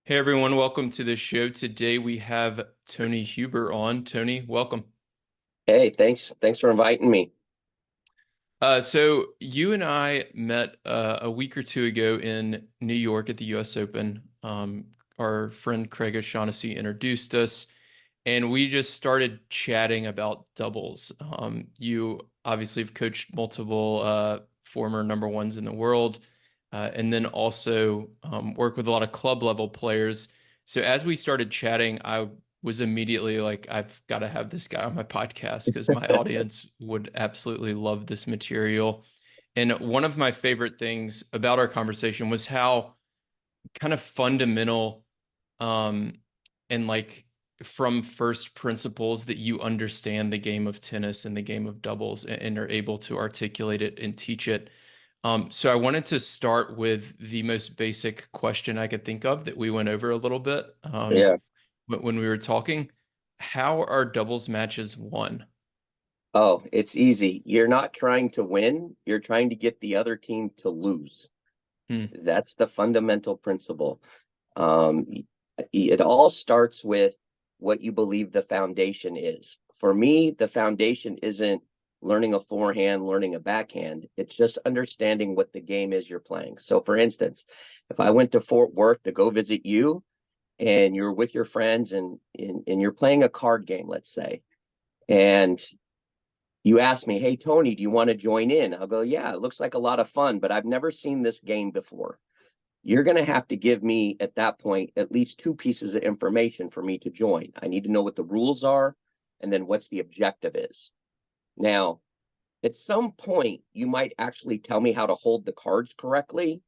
Hey everyone, welcome to the show. Today we have Tony Huber on. Tony, welcome. Hey, thanks for inviting me. So you and I met a week or two ago in New York at the US Open. Our friend Craig O'Shaughnessy introduced us, and we just started chatting about doubles. You obviously have coached multiple former number ones in the world, and then also work with a lot of club level players. So as we started chatting, I was immediately like, I've got to have this guy on my podcast because my audience would absolutely love this material. And one of my favorite things about our conversation was how kind of fundamental um, and like from first principles that you understand the game of tennis and the game of doubles and are able to articulate it and teach it. So I wanted to start with the most basic question I could think of that we went over a little bit Yeah. when we were talking. How are doubles matches won? Oh, it's easy. You're not trying to win, you're trying to get the other team to lose. Hmm. That's the fundamental principle. It all starts with what you believe the foundation is. For me, the foundation isn't learning a forehand, learning a backhand. It's just understanding what the game is you're playing. So, for instance, if I went to Fort Worth to go visit you and you're with your friends and you're playing a card game, let's say, and you ask me, hey, Tony, do you want to join in? I'll go, yeah, it looks like a lot of fun, but I've never seen this game before. You're going to have to give me at that point at least two pieces of information for me to join. I need to know what the rules are and then what's the objective is. Now, at some point, you might actually tell me how to hold the cards correctly.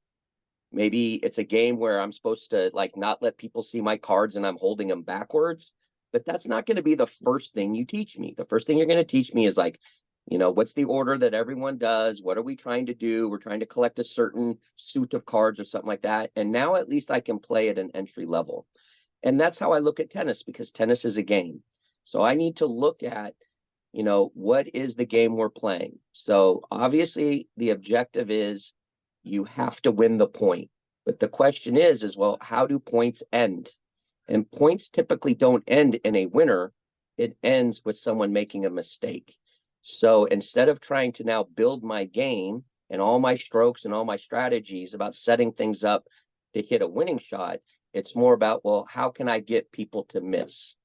Maybe it's a game where I'm supposed to like not let people see my cards and I'm holding them backwards. But that's not going to be the first thing you teach me. The first thing you're going to teach me is like, what's the order that everyone does? What are we trying to do? We're trying to collect a certain suit of cards or something like that. And now at least I can play at an entry level. And that's how I look at tennis because tennis is a game. So I need to look at, what is the game we're playing? So obviously the objective is you have to win the point. But the question is, well, how do points end? And points typically don't end in a winner. It ends with someone making a mistake. So instead of trying to now build my game and all my strokes and all my strategies about setting things up to hit a winning shot, it's more about, well, how can I get people to miss?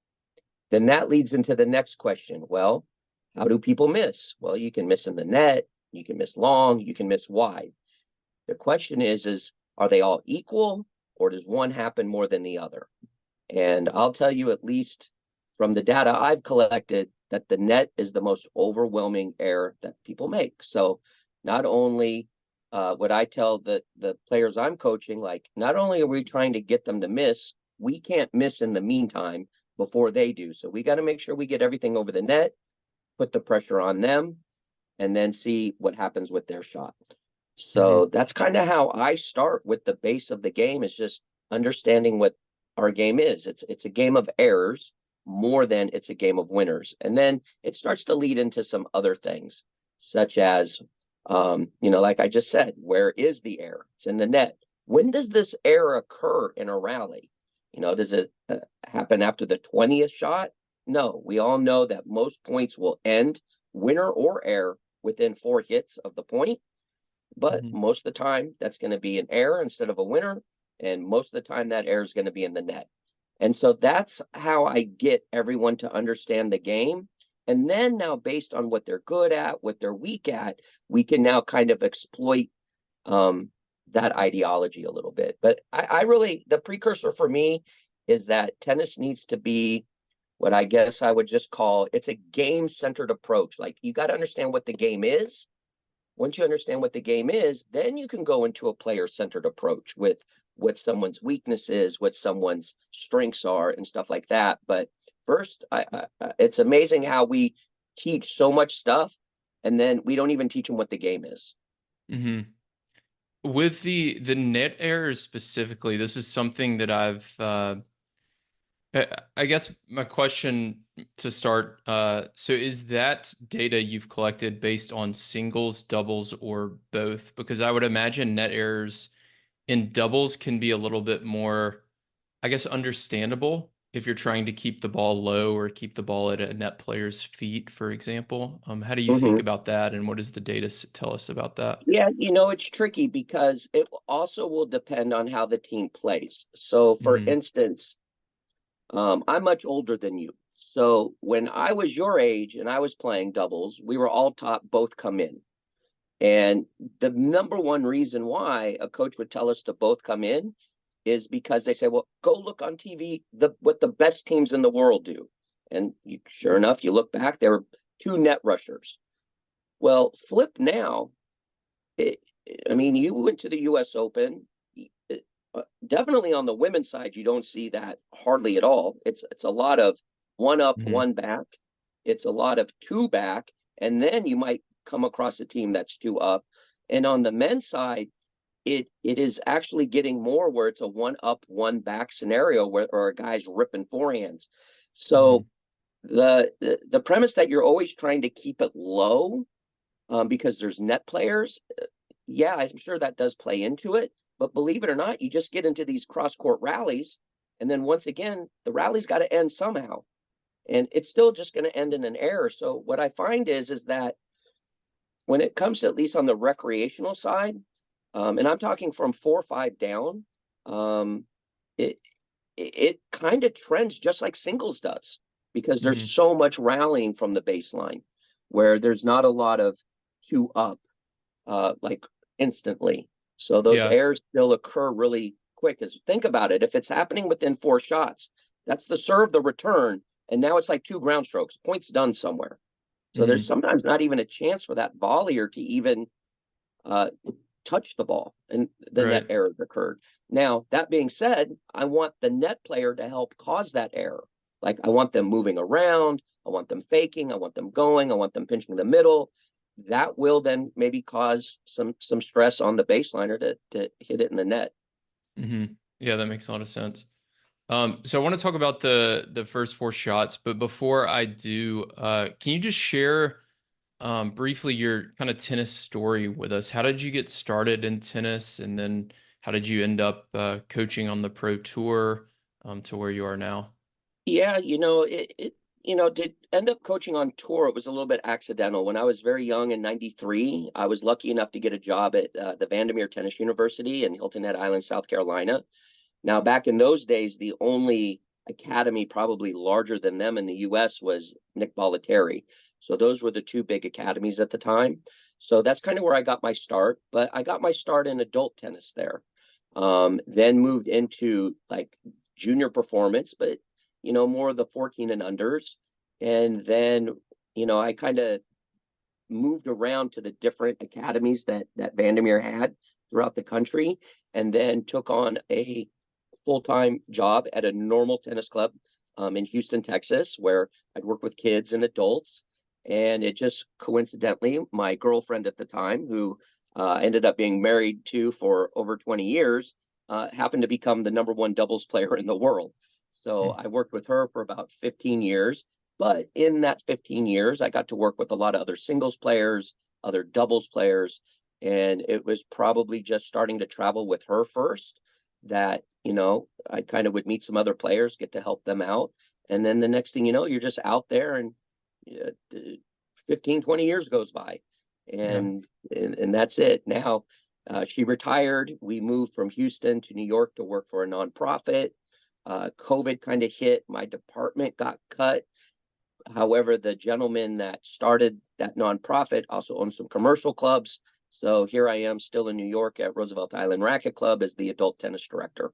Then that leads into the next question. Well, how do people miss? Well, you can miss in the net, you can miss long, you can miss wide. The question is are they all equal or does one happen more than the other? And I'll tell you, at least from the data I've collected, that the net is the most overwhelming error that people make. So not only would I tell the players I'm coaching, like, not only are we trying to get them to miss, we can't miss in the meantime before they do. So we got to make sure we get everything over the net, put the pressure on them, and then see what happens with their shot. Hmm. So that's kind of how I start with the base of the game is just understanding what our game is. It's a game of errors more than it's a game of winners. And then it starts to lead into some other things, such as like I just said, where is the error? It's in the net. When does this error occur in a rally? Does it happen after the 20th shot? No, we all know that most points will end winner or error within four hits of the point. But Hmm. most of the time, that's going to be an error instead of a winner. And most of the time, that error is going to be in the net. And so that's how I get everyone to understand the game. And then now, based on what they're good at, what they're weak at, we can now kind of exploit um, that ideology a little bit. But I really, the precursor for me is that tennis needs to be what I guess I would just call it's a game centered approach. Like you got to understand what the game is. Once you understand what the game is, then you can go into a player centered approach with what someone's weakness is, what someone's strengths are, and stuff like that. But first, it's amazing how we teach so much stuff and then we don't even teach them what the game is. Hmm. With the net errors specifically, this is something that I guess my question to start, so is that data you've collected based on singles, doubles, or both? Because I would imagine net errors in doubles can be a little bit more. I guess, understandable if you're trying to keep the ball low or keep the ball at a net player's feet, for example. How do you think Hmm. about that, and what does the data tell us about that? Yeah, it's tricky because it also will depend on how the team plays. So, for Hmm. instance, I'm much older than you. So when I was your age and I was playing doubles, we were all taught both come in. And the number one reason why a coach would tell us to both come in is because they say, well, go look on TV what the best teams in the world do. And sure enough, you look back, there were two net rushers. Well, flip now. It, I mean, you went to the U.S. Open. Definitely on the women's side, you don't see that hardly at all. It's a lot of one up, Hmm. one back. It's a lot of two back, and then you might come across a team that's two up. And on the men's side, it is actually getting more where it's a one up, one back scenario where or a guy's ripping forehands. Hmm. So the premise that you're always trying to keep it low because there's net players, yeah, I'm sure that does play into it. But believe it or not, you just get into these cross court rallies. And then once again, the rally's got to end somehow. And it's still just going to end in an error. So what I find is that when it comes to at least on the recreational side, and I'm talking from 4 or 5 down, um, it it kind of trends just like singles does because there's Hmm. so much rallying from the baseline where there's not a lot of two up like instantly. So those Yeah. errors still occur really quick. Because think about it, if it's happening within 4 shots, that's the serve, the return, and now it's like two ground strokes. Points done somewhere. So there's Hmm. sometimes not even a chance for that volleyer to even uh, touch the ball, and the net Right. errors occurred. Now, that being said, I want the net player to help cause that error. Like I want them moving around, I want them faking, I want them going, I want them pinching the middle. That will then maybe cause some stress on the baseliner to hit it in the net. Hmm. Yeah, that makes a lot of sense. So I want to talk about the first four shots, but before I do, can you just share briefly your kind of tennis story with us? How did you get started in tennis, and then how did you end up coaching on the pro tour to where you are now? Yeah, did end up coaching on tour. It was a little bit accidental. When I was very young in '93, I was lucky enough to get a job at the Vandermeer Tennis University in Hilton Head Island, South Carolina. Now, back in those days, the only academy probably larger than them in the US was Nick Bollettieri. So those were the two big academies at the time. So that's kind of where I got my start. But I got my start in adult tennis there. Then moved into like junior performance, but more of the 14 and unders. And then, I kind of moved around to the different academies that Vandermeer had throughout the country, and then took on a full-time job at a normal tennis club in Houston, Texas, where I'd work with kids and adults. And it just coincidentally, my girlfriend at the time, who ended up being married to for over 20 years, happened to become the number one doubles player in the world. So Hmm. I worked with her for about 15 years. But in that 15 years, I got to work with a lot of other singles players, other doubles players. And it was probably just starting to travel with her first that, I kind of would meet some other players, get to help them out. And then the next thing you know, you're just out there and uh, 15, 20 years goes by. Yeah. And that's it. Now, she retired. We moved from Houston to New York to work for a nonprofit. COVID kind of hit. My department got cut. However, the gentleman that started that nonprofit also owns some commercial clubs. So here I am still in New York at Roosevelt Island Racket Club as the adult tennis director.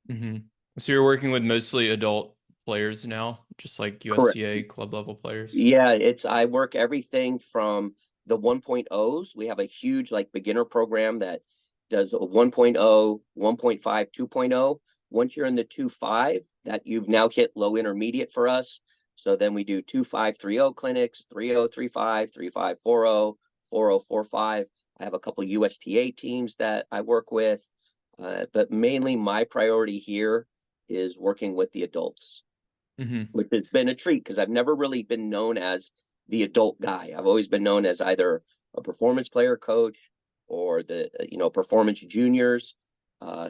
Hmm. So you're working with mostly adult players now, just like Correct. USTA club level players? Yeah, I work everything from the 1.0s. We have a huge like beginner program that does a 1.0, 1.5, 2.0. Once you're in the 2.5, that you've now hit low intermediate for us. So then we do 2.5, 3.0 clinics, 3.0, 3.5, 3.5, 4.0, 4.0, 4.5. I have a couple USTA teams that I work with. But mainly my priority here is working with the adults, Hmm. which has been a treat because I've never really been known as the adult guy. I've always been known as either a performance player coach or the performance juniors.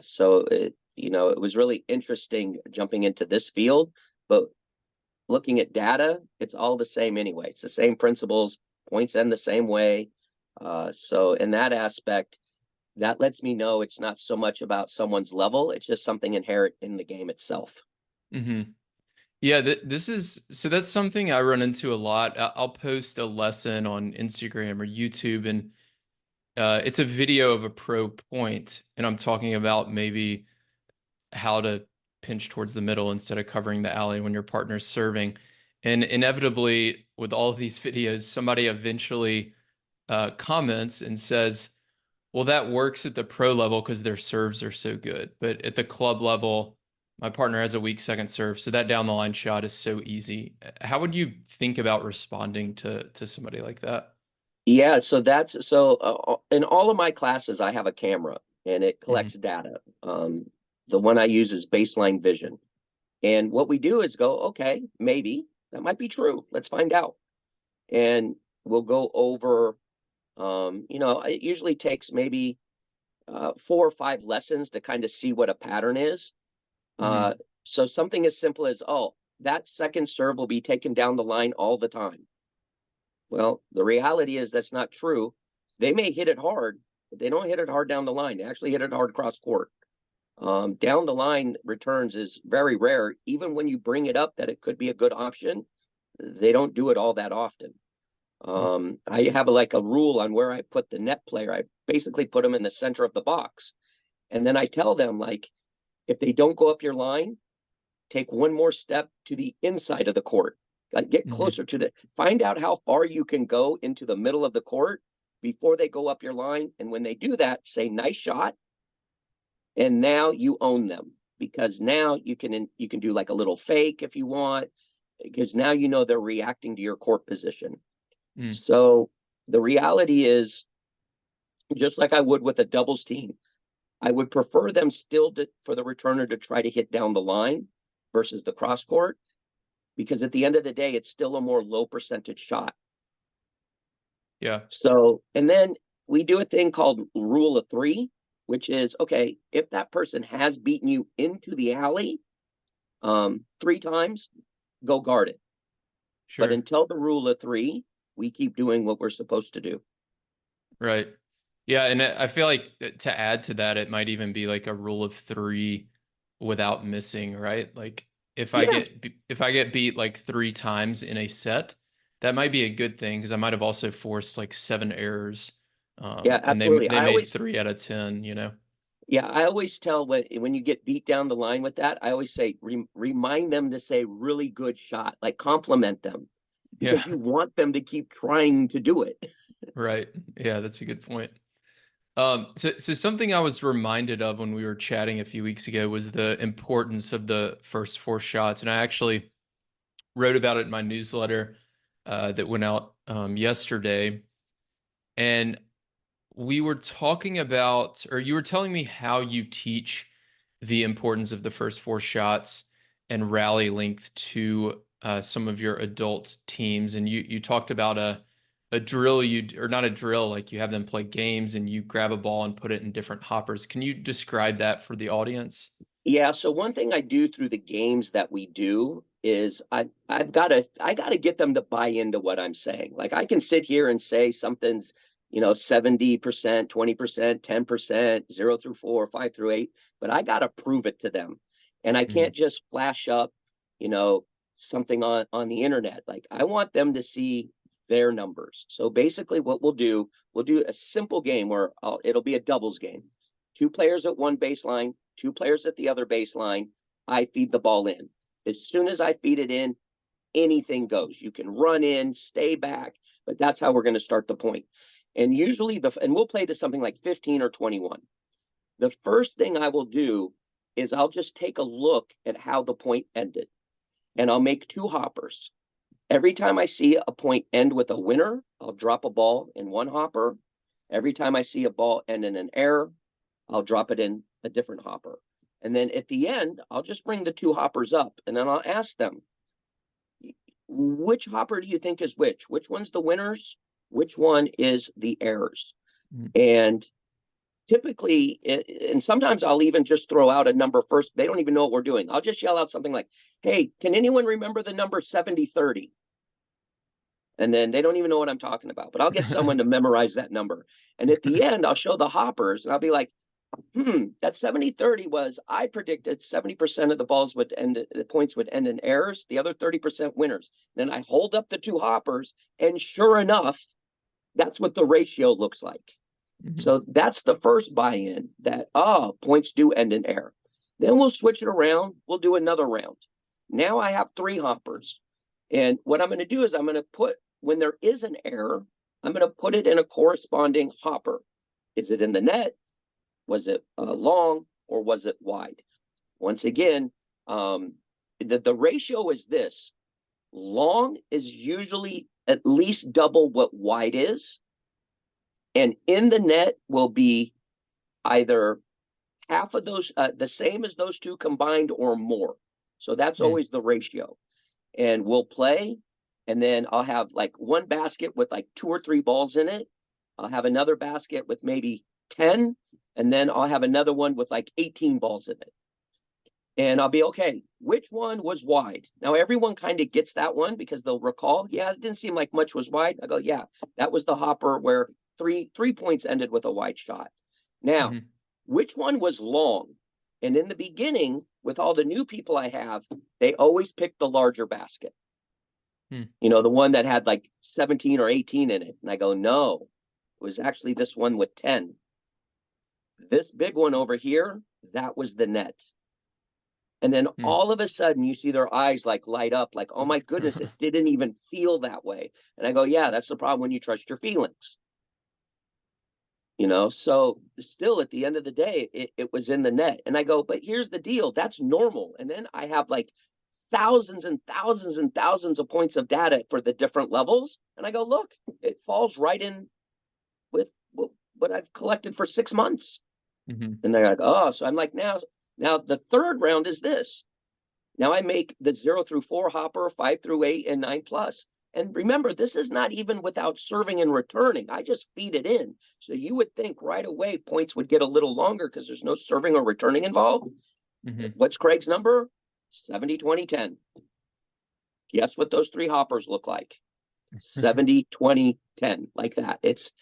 So it was really interesting jumping into this field, but looking at data, it's all the same anyway. It's the same principles, points end the same way. So in that aspect, that lets me know it's not so much about someone's level, it's just something inherent in the game itself. Hmm. Yeah, this is so that's something I run into a lot. I'll post a lesson on Instagram or YouTube, and it's a video of a pro point, and I'm talking about maybe how to pinch towards the middle instead of covering the alley when your partner's serving. And inevitably, with all of these videos, somebody eventually comments and says, well, that works at the pro level because their serves are so good. But at the club level, my partner has a weak second serve, so that down the line shot is so easy. How would you think about responding to somebody like that? Yeah, so in all of my classes, I have a camera and it Hmm. collects data. The one I use is baseline vision. And what we do is go, okay, maybe that might be true. Let's find out. And we'll go over, it usually takes maybe 4 or 5 lessons to kind of see what a pattern is. Hmm. Uh, so something as simple as, oh, that second serve will be taken down the line all the time. Well, the reality is that's not true. They may hit it hard, but they don't hit it hard down the line. They actually hit it hard cross court. Down the line returns is very rare. Even when you bring it up that it could be a good option, they don't do it all that often. I have like a rule on where I put the net player. I basically put them in the center of the box. And then I tell them, like, if they don't go up your line, take one more step to the inside of the court. Like, get Hmm. closer to find out how far you can go into the middle of the court before they go up your line. And when they do that, say, nice shot. And now you own them because now you can do like a little fake if you want, because now they're reacting to your court position. Hmm. So the reality is, just like I would with a doubles team, I would prefer them still for the returner to try to hit down the line versus the cross court, because at the end of the day, it's still a more low percentage shot. Yeah, So, and then we do a thing called rule of three, which is, okay, if that person has beaten you into the alley 3 times, go guard it. But sure. until the rule of three, we keep doing what we're supposed to do. Right. Yeah, and I feel like to add to that, it might even be like a rule of three without missing, right? Like Yeah, if I get beat like 3 times in a set, that might be a good thing because I might have also forced like 7 errors, yeah, and absolutely. they made 3 out of 10, Yeah, I always tell when you get beat down the line with that, I always say remind them to say really good shot, like compliment them, Yeah, because you want them to keep trying to do it. right. Yeah, that's a good point. So something I was reminded of when we were chatting a few weeks ago was the importance of the first 4 shots, and I actually wrote about it in my newsletter that went out yesterday. And we were talking about, or you were telling me how you teach the importance of the first 4 shots and rally length to some of your adult teams. And you talked about a drill or not a drill, like you have them play games and you grab a ball and put it in different hoppers. Can you describe that for the audience? Yeah, so one thing I do through the games that we do is I gotta get them to buy into what I'm saying. Like, I can sit here and say something's 70%, 20%, 10%, 0 through 4, 5 through 8, but I gotta prove it to them. And I Mm-hmm. can't just flash up, you know, something on the internet. Like, I want them to see their numbers. So basically what we'll do a simple game where it'll be a doubles game. 2 players at one baseline, 2 players at the other baseline. I feed the ball in. As soon as I feed it in, anything goes. You can run in, stay back, but that's how we're going to start the point. And usually and we'll play to something like 15 or 21. The first thing I will do is I'll just take a look at how the point ended, and I'll make 2 hoppers. Every time I see a point end with a winner, I'll drop a ball in one hopper. Every time I see a ball end in an error, I'll drop it in a different hopper. And then at the end, I'll just bring the 2 hoppers up and then I'll ask them, which hopper do you think is which? Which one's the winners? Which one is the errors? And typically, and sometimes I'll even just throw out a number first. They don't even know what we're doing. I'll just yell out something like, hey, can anyone remember the number 7030? And then they don't even know what I'm talking about, but I'll get someone to memorize that number. And at the end, I'll show the hoppers and I'll be like, that 7030 was, I predicted 70% of the balls would end, the points would end in errors, the other 30% winners. Then I hold up the two hoppers, and sure enough, that's what the ratio looks like. Mm-hmm. So that's the first buy-in, that, points do end in error. Then we'll switch it around. We'll do another round. Now I have three hoppers. And what I'm going to do is I'm going to put, when there is an error, I'm going to put it in a corresponding hopper. Is it in the net? Was it long, or was it wide? Once again, the ratio is this. Long is usually at least double what wide is. And in the net will be either half of those, the same as those two combined, or more. So that's always the ratio. And we'll play, and then I'll have like one basket with like 2 or 3 balls in it. I'll have another basket with maybe 10, and then I'll have another one with like 18 balls in it. And I'll be, okay, which one was wide? Now, everyone kind of gets that one because they'll recall, yeah, it didn't seem like much was wide. I go, yeah, that was the hopper where three points ended with a wide shot. Now, which one was long? And in the beginning, with all the new people I have, they always pick the larger basket. You know, the one that had like 17 or 18 in it. And I go, no, it was actually this one with 10. This big one over here, that was the net. And then all of a sudden you see their eyes like light up, like, oh my goodness, it didn't even feel that way. And I go, yeah, that's the problem when you trust your feelings. You know, so still at the end of the day, it was in the net. And I go, but here's the deal, that's normal. And then I have like thousands and thousands and thousands of points of data for the different levels. And I go, look, it falls right in with what I've collected for 6 months. And they're like, oh, so I'm like, now the third round is this. Now I make the 0 through 4 hopper, 5 through 8, and 9 plus. And remember, this is not even without serving and returning. I just feed it in. So you would think right away points would get a little longer because there's no serving or returning involved. What's Craig's number? 70, 20, 10. Guess what those 3 hoppers look like? 70, 20, 10, like that. It's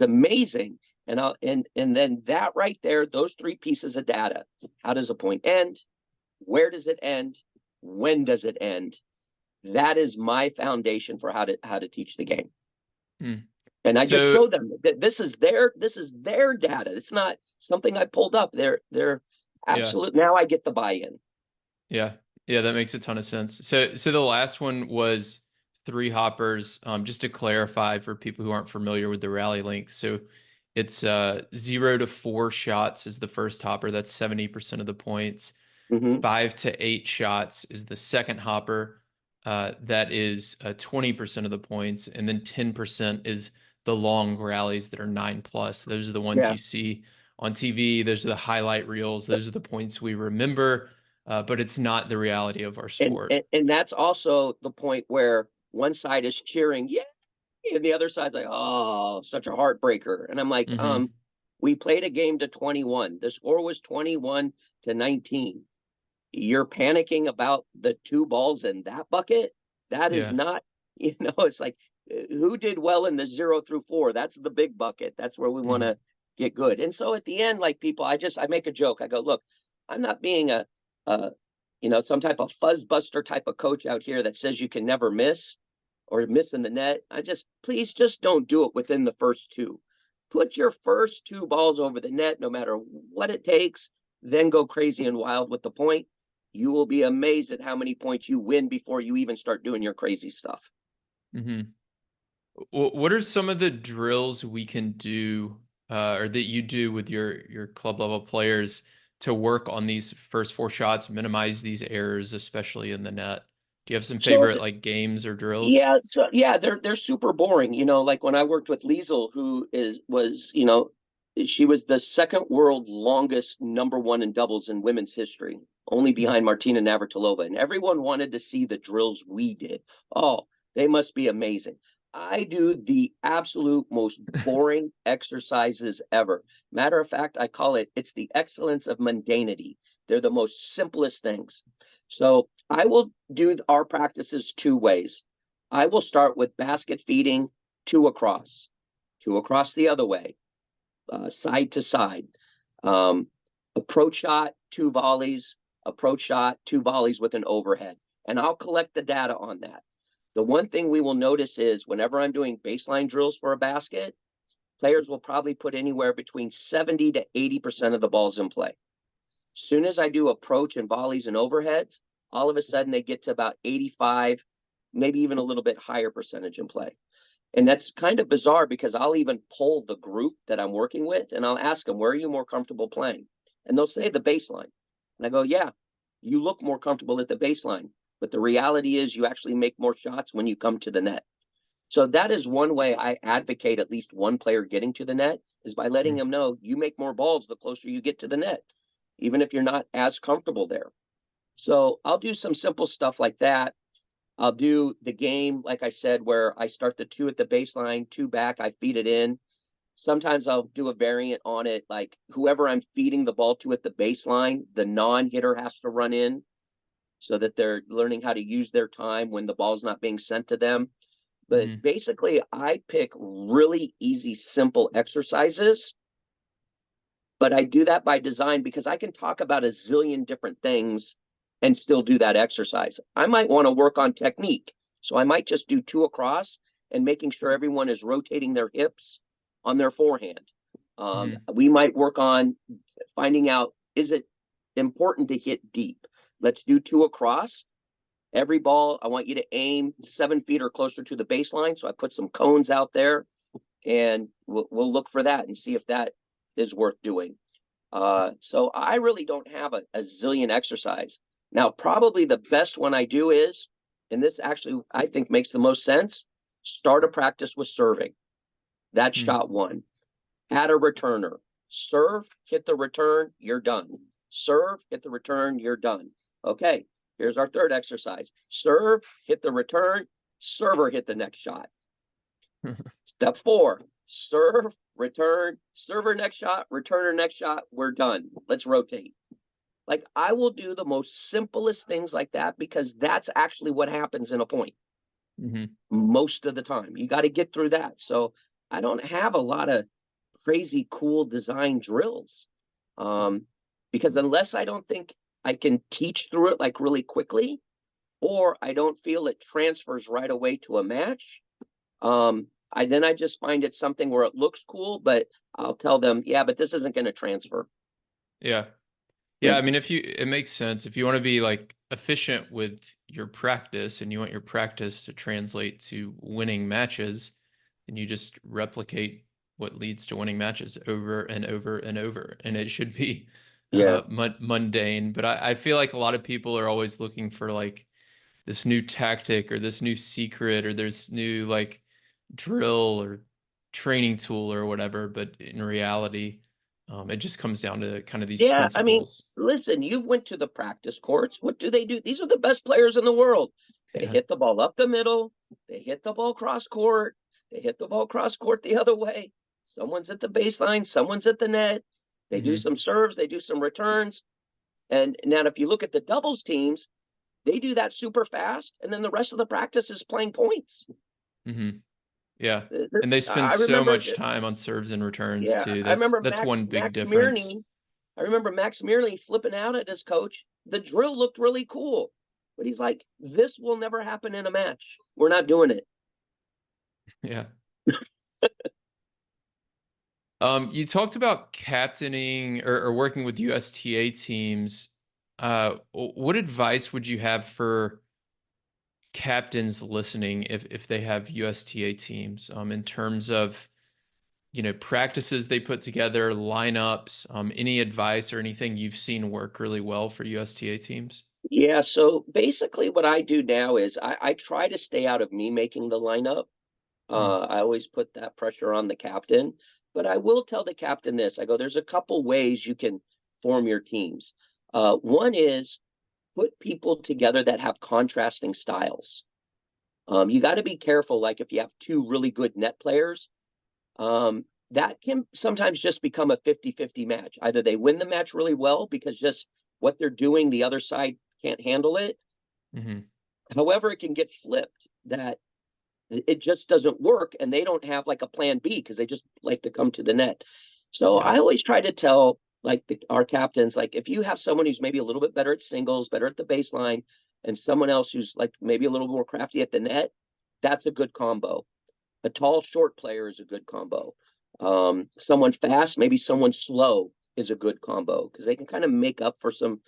amazing. And then that right there, those 3 pieces of data. How does a point end? Where does it end? When does it end? That is my foundation for how to teach the game. And I just show them that this is their data. It's not something I pulled up. They're absolute. Now I get the buy-in. Yeah, that makes a ton of sense. So the last one was 3 hoppers. Just to clarify for people who aren't familiar with the rally length, so it's 0 to 4 shots is the first hopper. That's 70% of the points. 5 to 8 shots is the second hopper. That is 20% of the points, and then 10% is the long rallies that are 9 plus. Those are the ones you see on TV. Those are the highlight reels. Those are the points we remember. But it's not the reality of our sport. And that's also the point where one side is cheering, yeah, and the other side's like, oh, such a heartbreaker. And I'm like, we played a game to 21. The score was 21 to 19. You're panicking about the 2 balls in that bucket? That is not, it's like, who did well in the 0 through 4? That's the big bucket. That's where we want to get good. And so at the end, like people, I make a joke. I go, look, I'm not being some type of fuzzbuster type of coach out here that says you can never miss or miss in the net. Please just don't do it within the first 2. Put your first 2 balls over the net, no matter what it takes, then go crazy and wild with the point. You will be amazed at how many points you win before you even start doing your crazy stuff. What are some of the drills we can do or that you do with your club level players to work on these first 4 shots, minimize these errors, especially in the net? Do you have some favorite like games or drills? Yeah, they're super boring. Like when I worked with Liezel, who was she was the second world longest number 1 in doubles in women's history, only behind Martina Navratilova. And everyone wanted to see the drills we did. Oh, they must be amazing. I do the absolute most boring exercises ever. Matter of fact, I call it's the excellence of mundanity. They're the most simplest things. So I will do our practices two ways. I will start with basket feeding, two across the other way, side to side. Um, Approach shot, two volleys, approach shot, two volleys with an overhead. And I'll collect the data on that. The one thing we will notice is whenever I'm doing baseline drills for a basket, players will probably put anywhere between 70 to 80% of the balls in play. As soon as I do approach and volleys and overheads, all of a sudden they get to about 85, maybe even a little bit higher percentage in play. And that's kind of bizarre because I'll even poll the group that I'm working with and I'll ask them, where are you more comfortable playing? And they'll say the baseline. And I go, yeah, you look more comfortable at the baseline. But the reality is you actually make more shots when you come to the net. So that is one way I advocate at least one player getting to the net is by letting them know you make more balls the closer you get to the net, even if you're not as comfortable there. So I'll do some simple stuff like that. I'll do the game, like I said, where I start the two at the baseline, two back, I feed it in. Sometimes I'll do a variant on it, like whoever I'm feeding the ball to at the baseline, the non-hitter has to run in so that they're learning how to use their time when the ball's not being sent to them. But basically, I pick really easy, simple exercises. But I do that by design because I can talk about a zillion different things and still do that exercise. I might want to work on technique. So I might just do two across and making sure everyone is rotating their hips on their forehand. We might work on finding out, is it important to hit deep? Let's do two across. Every ball, I want you to aim 7 feet or closer to the baseline. So I put some cones out there and we'll look for that and see if that is worth doing. So I really don't have a zillion exercise. Now, probably the best one I do is, and this actually I think makes the most sense, start a practice with serving. That's shot one. Add a returner. Serve, hit the return, you're done. Serve, hit the return, you're done. Okay, here's our third exercise. Serve, hit the return, server, hit the next shot. Step 4, serve, return, server next shot, returner next shot, we're done. Let's rotate. Like I will do the most simplest things like that because that's actually what happens in a point. Most of the time. You got to get through that. So I don't have a lot of crazy cool design drills because unless I don't think I can teach through it like really quickly or I don't feel it transfers right away to a match, I just find it something where it looks cool, but I'll tell them, yeah, but this isn't going to transfer. Yeah. Yeah, I mean, it makes sense. If you want to be like efficient with your practice and you want your practice to translate to winning matches, then you just replicate what leads to winning matches over and over and over. And it should be Yeah. mundane. But I feel like a lot of people are always looking for like this new tactic or this new secret or there's new like drill or training tool or whatever. But in reality, it just comes down to kind of these Yeah, I mean, principles. listen, you've went to the practice courts. What do? These are the best players in the world. They Yeah. hit the ball up the middle. They hit the ball cross court. They hit the ball cross court the other way. Someone's at the baseline. Someone's at the net. They do some serves. They do some returns. And now if you look at the doubles teams, they do that super fast. And then the rest of the practice is playing points. hmm Yeah. And they spend I so remember, much time on serves and returns yeah, too. I remember That's one big Max difference. Mirny. I remember Max Mirny flipping out at his coach. The drill looked really cool, but he's like, "This will never happen in a match. We're not doing it." Yeah. You talked about captaining or working with USTA teams. What advice would you have for captains listening if they have USTA teams, in terms of, practices they put together, lineups, any advice or anything you've seen work really well for USTA teams? Yeah, so basically what I do now is I try to stay out of me making the lineup. I always put that pressure on the captain, but I will tell the captain this. I go, there's a couple ways you can form your teams. One is put people together that have contrasting styles. You got to be careful. Like if you have two really good net players, that can sometimes just become a 50-50 match. Either they win the match really well because just what they're doing, the other side can't handle it. Hmm. However, it can get flipped that it just doesn't work and they don't have like a plan B because they just like to come to the net. So Yeah. I always try to tell like our captains, like if you have someone who's maybe a little bit better at singles, better at the baseline, and someone else who's like maybe a little more crafty at the net, that's a good combo. A tall, short player is a good combo. Someone fast, maybe someone slow is a good combo because they can kind of make up for some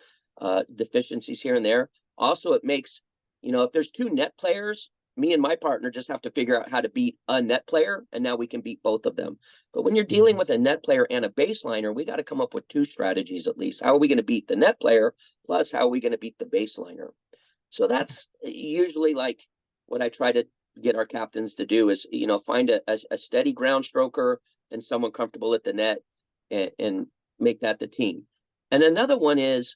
deficiencies here and there. Also, it makes, if there's two net players, me and my partner just have to figure out how to beat a net player, and now we can beat both of them. But when you're dealing Hmm. with a net player and a baseliner, we got to come up with two strategies at least. How are we going to beat the net player? Plus, how are we going to beat the baseliner? So that's usually like what I try to get our captains to do is, find a steady ground stroker and someone comfortable at the net and make that the team. And another one is,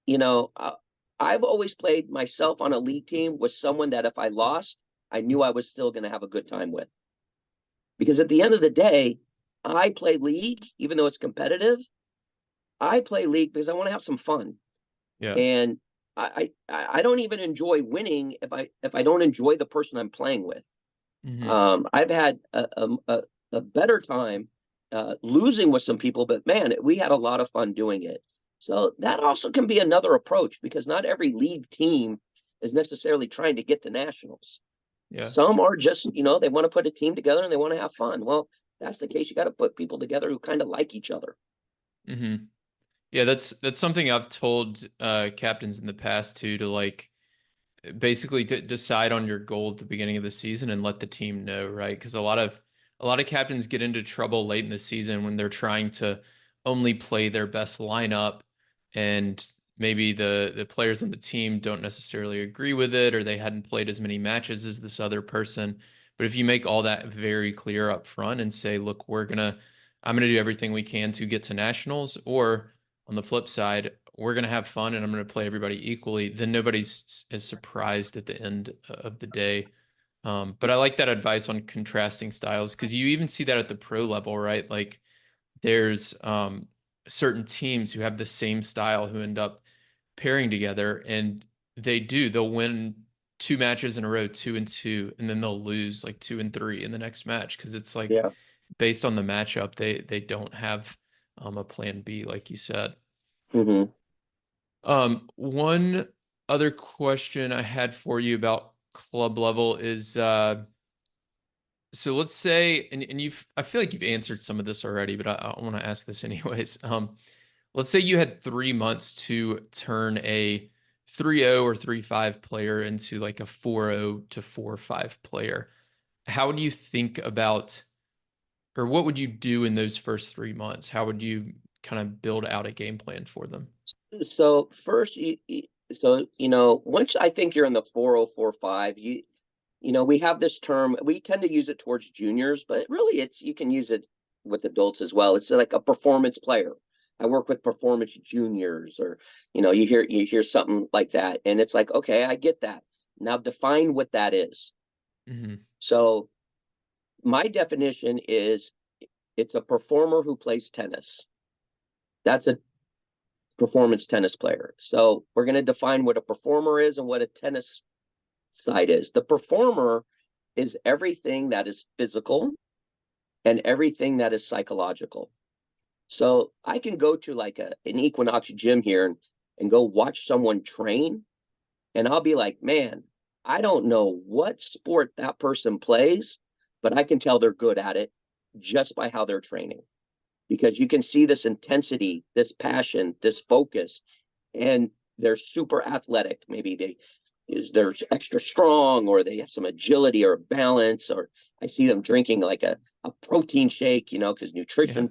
you know, uh, I've always played myself on a league team with someone that if I lost, I knew I was still going to have a good time with. Because at the end of the day, I play league, even though it's competitive. I play league because I want to have some fun. Yeah. And I don't even enjoy winning if I don't enjoy the person I'm playing with. Hmm. I've had a better time losing with some people, but man, we had a lot of fun doing it. So that also can be another approach because not every league team is necessarily trying to get to nationals. Yeah. Some are just, they want to put a team together and they want to have fun. Well, that's the case. You got to put people together who kind of like each other. Hmm. Yeah, that's something I've told captains in the past too, to like basically to decide on your goal at the beginning of the season and let the team know, right? Because a lot of captains get into trouble late in the season when they're trying to only play their best lineup, and maybe the players on the team don't necessarily agree with it, or they hadn't played as many matches as this other person. But if you make all that very clear up front and say, look, I'm gonna do everything we can to get to nationals, or on the flip side, we're going to have fun and I'm going to play everybody equally, then nobody's as surprised at the end of the day. But I like that advice on contrasting styles because you even see that at the pro level, right? Like there's certain teams who have the same style who end up pairing together, and they'll win two matches in a row, 2-2, and then they'll lose like 2-3 in the next match because it's like Yeah. based on the matchup, they don't have a plan B, like you said. Hmm. One other question I had for you about club level is so let's say, and I feel like you've answered some of this already, but I want to ask this anyways. Let's say you had 3 months to turn a 3-0 or 3-5 player into like a 4-0 to 4-5 player. How do you think about, or what would you do in those first 3 months? How would you kind of build out a game plan for them? So first, once I think you're in the 4045, we have this term. We tend to use it towards juniors, but really, you can use it with adults as well. It's like a performance player. I work with performance juniors, or you hear something like that, and it's like, okay, I get that. Now define what that is. Hmm. So my definition is it's a performer who plays tennis. That's a performance tennis player. So we're going to define what a performer is and what a tennis side is. The performer is everything that is physical and everything that is psychological. So I can go to like an Equinox gym here and go watch someone train, and I'll be like, man, I don't know what sport that person plays, but I can tell they're good at it just by how they're training because you can see this intensity, this passion, this focus, and they're super athletic. Maybe they're extra strong, or they have some agility or balance, or I see them drinking like a protein shake, because Yeah. nutrition,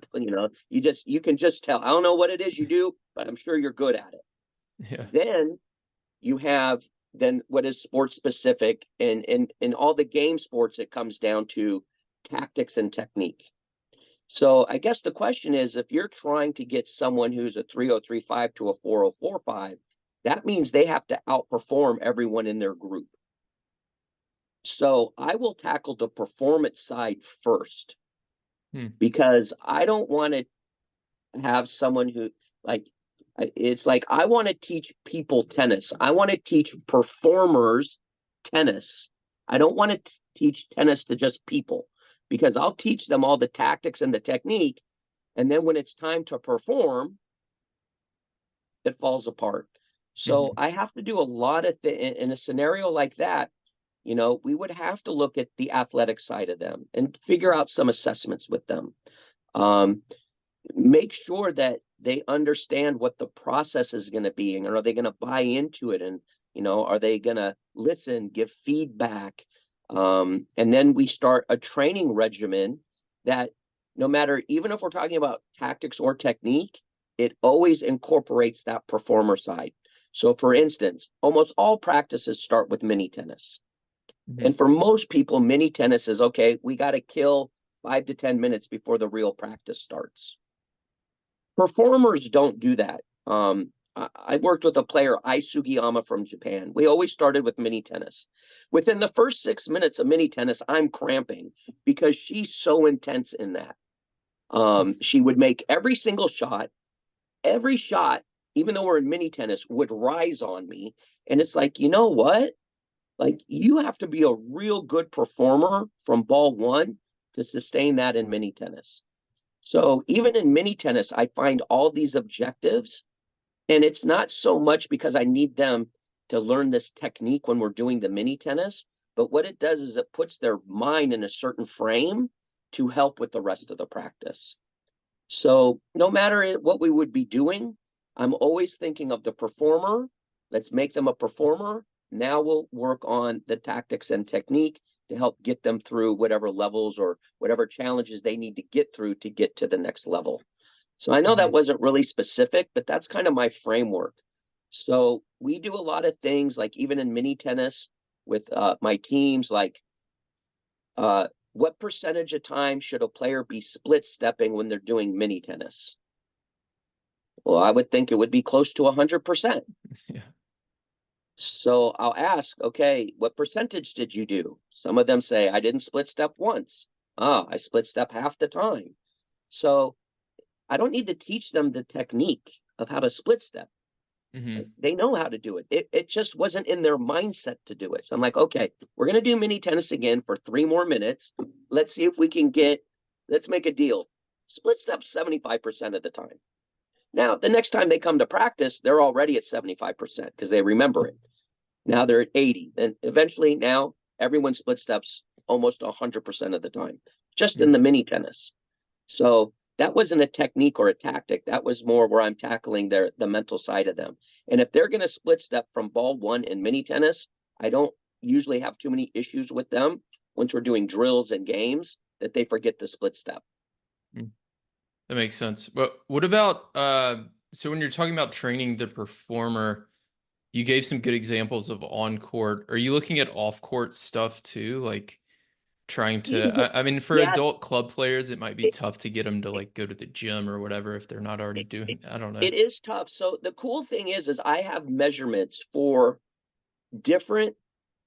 you can just tell. I don't know what it is you do, but I'm sure you're good at it. Yeah. Then you have then what is sports specific, and in all the game sports, it comes down to tactics and technique. So I guess the question is, if you're trying to get someone who's a 3035 to a 4045, that means they have to outperform everyone in their group. So I will tackle the performance side first Hmm. because I don't want to have someone who like it's like I want to teach people tennis. I want to teach performers tennis. I don't want to teach tennis to just people because I'll teach them all the tactics and the technique. And then when it's time to perform, it falls apart. So Hmm. I have to do a lot of in a scenario like that. We would have to look at the athletic side of them and figure out some assessments with them. Um, Make sure that they understand what the process is going to be, and are they going to buy into it, and are they going to listen, give feedback, and then we start a training regimen that no matter, even if we're talking about tactics or technique, it always incorporates that performer side. So for instance, almost all practices start with mini tennis, Hmm. and for most people mini tennis is okay, we got to kill 5 to 10 minutes before the real practice starts. Performers don't do that. I worked with a player, Sugiyama from Japan. We always started with mini tennis. Within the first 6 minutes of mini tennis, I'm cramping because she's so intense in that. She would make every shot, even though we're in mini tennis, would rise on me. And it's like, you know what? Like, you have to be a real good performer from ball one to sustain that in mini tennis. So even in mini tennis, I find all these objectives, and it's not so much because I need them to learn this technique when we're doing the mini tennis, but what it does is it puts their mind in a certain frame to help with the rest of the practice. So no matter what we would be doing, I'm always thinking of the performer. Let's make them a performer. Now we'll work on the tactics and technique to help get them through whatever levels or whatever challenges they need to get through to get to the next level. So I know that Hmm. wasn't really specific, but that's kind of my framework. So we do a lot of things like even in mini tennis with my teams, like what percentage of time should a player be split stepping when they're doing mini tennis? Well, I would think it would be close to 100%. Yeah. So I'll ask, okay, what percentage did you do? Some of them say, I didn't split step once. I split step half the time. So I don't need to teach them the technique of how to split step. Hmm. They know how to do it. It just wasn't in their mindset to do it. So I'm like, okay, we're going to do mini tennis again for 3 more minutes. Let's see if we can let's make a deal. Split step 75% of the time. Now, the next time they come to practice, they're already at 75% because they remember it. Now they're at 80. And eventually now everyone split steps almost 100% of the time, just in the mini tennis. So that wasn't a technique or a tactic. That was more where I'm tackling the mental side of them. And if they're going to split step from ball one in mini tennis, I don't usually have too many issues with them once we're doing drills and games that they forget the split step. That makes sense. But what about so when you're talking about training the performer, you gave some good examples of on court. Are you looking at off court stuff too? Like trying to I mean for Yeah, adult club players it might be it, tough to get them to like go to the gym or whatever if they're not already it, doing I don't know. it is tough. So the cool thing is I have measurements for different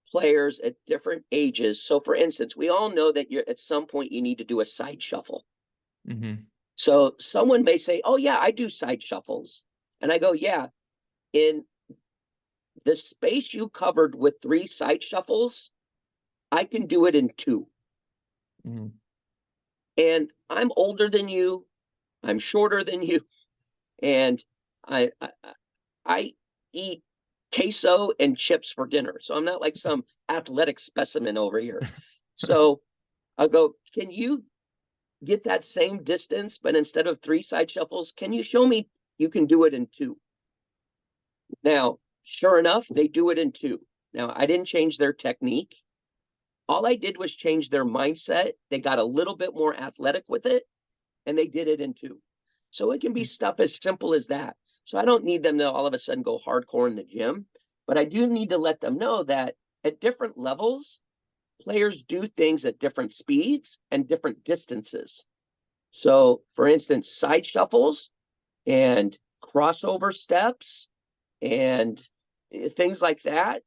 players at different ages. So for instance, we all know that you're at some point you need to do a side shuffle. Hmm. So someone may say, "Oh yeah, I do side shuffles." And I go, "Yeah, in the space you covered with 3 side shuffles, I can do it in 2. Hmm. And I'm older than you, I'm shorter than you, and I I eat queso and chips for dinner. So I'm not like some athletic specimen over here. So I go, "Can you get that same distance, but instead of 3 side shuffles, can you show me you can do it in 2?" Now, sure enough, they do it in 2. Now, I didn't change their technique. All I did was change their mindset. They got a little bit more athletic with it, and they did it in 2. So it can be stuff as simple as that. So I don't need them to all of a sudden go hardcore in the gym, but I do need to let them know that at different levels, players do things at different speeds and different distances. So, for instance, side shuffles and crossover steps and things like that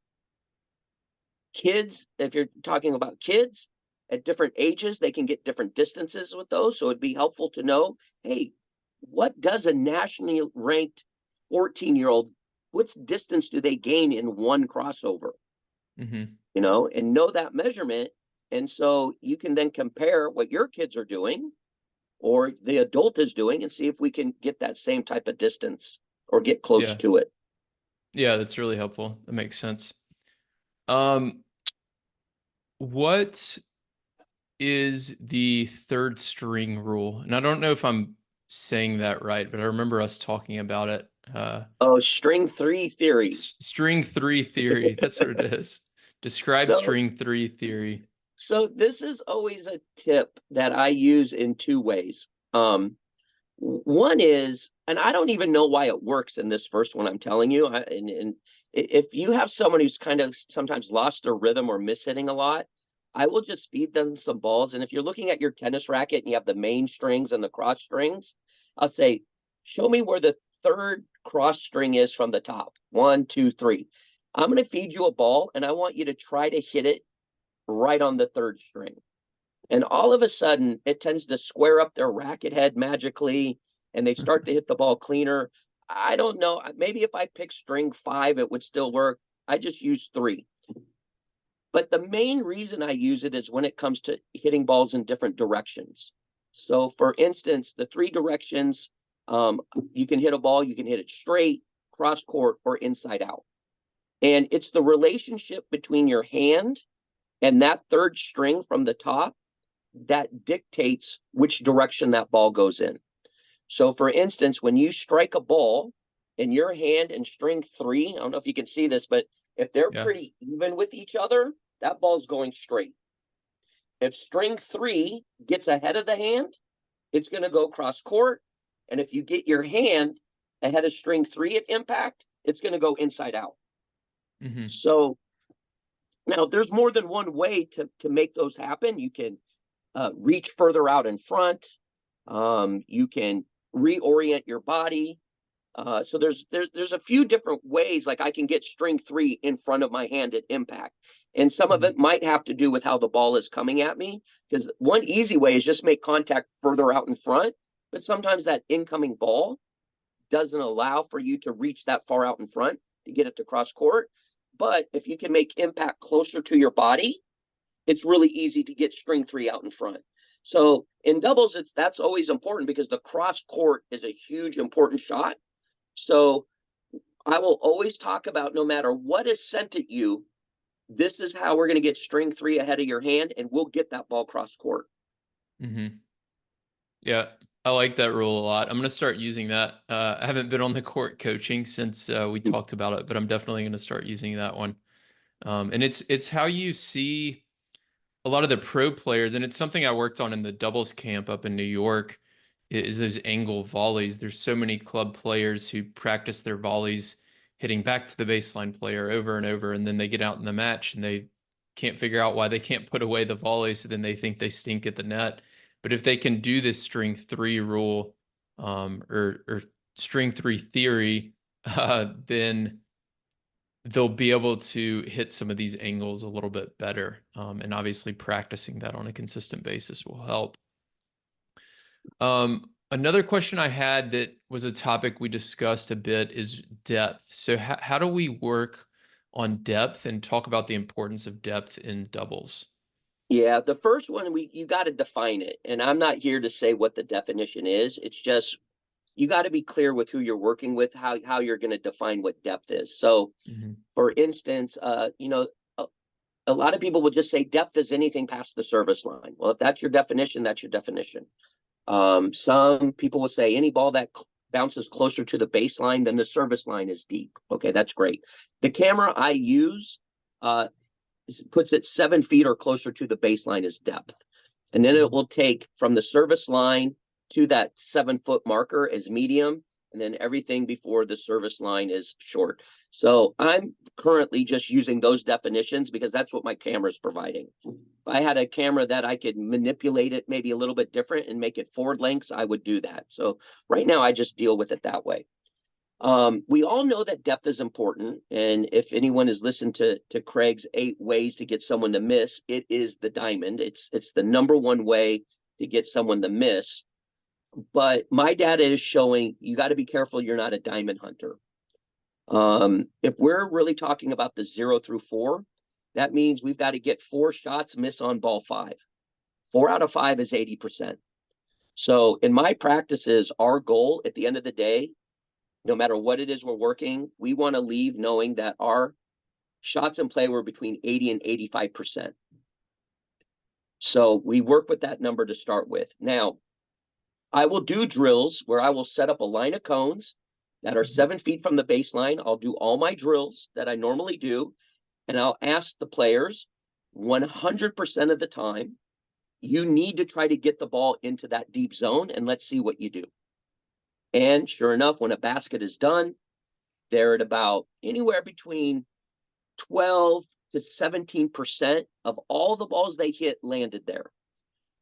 kids, if you're talking about kids at different ages, they can get different distances with those. So it'd be helpful to know, hey, what does a nationally ranked 14-year-old, what distance do they gain in one crossover? Hmm. And know that measurement. And so you can then compare what your kids are doing or the adult is doing and see if we can get that same type of distance or get close Yeah. to it. Yeah, that's really helpful. That makes sense. Um, what is the third string rule? And I don't know if I'm saying that right, but I remember us talking about it. Oh, string three theory. String three theory. That's what it is. Describe So, string three theory. so this is always a tip that I use in two ways. One is, and I don't even know why it works in this first one I'm telling you. And if you have someone who's kind of sometimes lost their rhythm or mishitting a lot, I will just feed them some balls. And if you're looking at your tennis racket and you have the main strings and the cross strings, I'll say, show me where the third cross string is from the top. One, two, three. I'm going to feed you a ball and I want you to try to hit it right on the third string. And all of a sudden, it tends to square up their racket head magically, and they start to hit the ball cleaner. I don't know. Maybe if I pick string five, it would still work. I just use three. But the main reason I use it is when it comes to hitting balls in different directions. So, for instance, the three directions, you can hit a ball, you can hit it straight, cross court, or inside out. And it's the relationship between your hand and that third string from the top that dictates which direction that ball goes in. So, for instance, when you strike a ball in your hand and string three, I don't know if you can see this, but if they're Yeah. pretty even with each other, that ball's going straight. If string three gets ahead of the hand, it's going to go cross court. And if you get your hand ahead of string three at impact, it's going to go inside out. Hmm. So now there's more than one way to make those happen. You can reach further out in front. You can reorient your body. So there's a few different ways. Like I can get string three in front of my hand at impact, and some of Hmm. it might have to do with how the ball is coming at me. Because one easy way is just make contact further out in front, but sometimes that incoming ball doesn't allow for you to reach that far out in front to get it to cross court. But if you can make impact closer to your body, it's really easy to get string three out in front. So in doubles, that's always important because the cross court is a huge important shot. So I will always talk about no matter what is sent at you, this is how we're going to get string three ahead of your hand, and we'll get that ball cross court. Hmm. Yeah, I like that rule a lot. I'm going to start using that. I haven't been on the court coaching since we talked about it, but I'm definitely going to start using that one. And it's how you see a lot of the pro players, and it's something I worked on in the doubles camp up in New York, is those angle volleys. There's so many club players who practice their volleys hitting back to the baseline player over and over, and then they get out in the match and they can't figure out why they can't put away the volley, so then they think they stink at the net. But if they can do this string three rule, or string three theory, then they'll be able to hit some of these angles a little bit better. And obviously, practicing that on a consistent basis will help. Another question I had that was a topic we discussed a bit is depth. So, how do we work on depth and talk about the importance of depth in doubles? Yeah, the first one you got to define it, and I'm not here to say what the definition is. It's just you got to be clear with who you're working with, how you're going to define what depth is. So, Hmm. for instance, a lot of people will just say depth is anything past the service line. Well, if that's your definition, that's your definition. Some people will say any ball that bounces closer to the baseline than the service line is deep. Okay, that's great. The camera I use puts it 7 feet or closer to the baseline as depth. And then it Hmm. will take from the service line to that 7 foot marker as medium, and then everything before the service line is short. So I'm currently just using those definitions because that's what my camera is providing. If I had a camera that I could manipulate it maybe a little bit different and make it forward lengths, I would do that. So right now I just deal with it that way. We all know that depth is important, and if anyone has listened to Craig's 8 ways to get someone to miss, it is the diamond. It's the number one way to get someone to miss. But my data is showing you got to be careful you're not a diamond hunter. If we're really talking about the 0 through 4, that means we've got to get 4 shots miss on ball 5. 4 out of 5 is 80%. So in my practices, our goal at the end of the day, no matter what it is we're working, we want to leave knowing that our shots in play were between 80 and 85%. So we work with that number to start with. Now, I will do drills where I will set up a line of cones that are 7 feet from the baseline. I'll do all my drills that I normally do, and I'll ask the players 100% of the time, you need to try to get the ball into that deep zone, and let's see what you do. And sure enough, when a basket is done, they're at about anywhere between 12 to 17% of all the balls they hit landed there.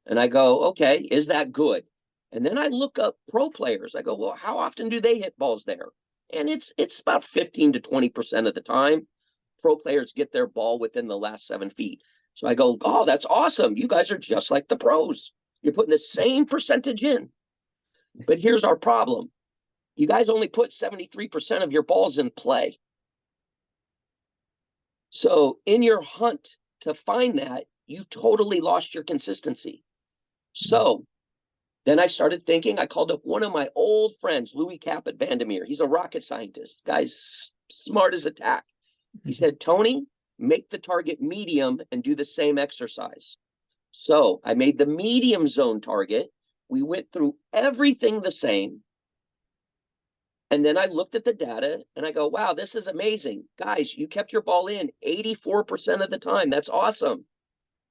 And I go, okay, is that good? And then I look up pro players. I go, well, how often do they hit balls there? And it's about 15 to 20% of the time pro players get their ball within the last 7 feet. So I go, oh, that's awesome. You guys are just like the pros. You're putting the same percentage in. But here's our problem. You guys only put 73% of your balls in play. So in your hunt to find that, you totally lost your consistency. So then I started thinking, I called up one of my old friends, Louis Cap at Vandermeer. He's a rocket scientist. Guy's smart as a tack. He said, Tony, make the target medium and do the same exercise. So I made the medium zone target. We went through everything the same. And then I looked at the data and I go, wow, this is amazing. Guys, you kept your ball in 84% of the time. That's awesome.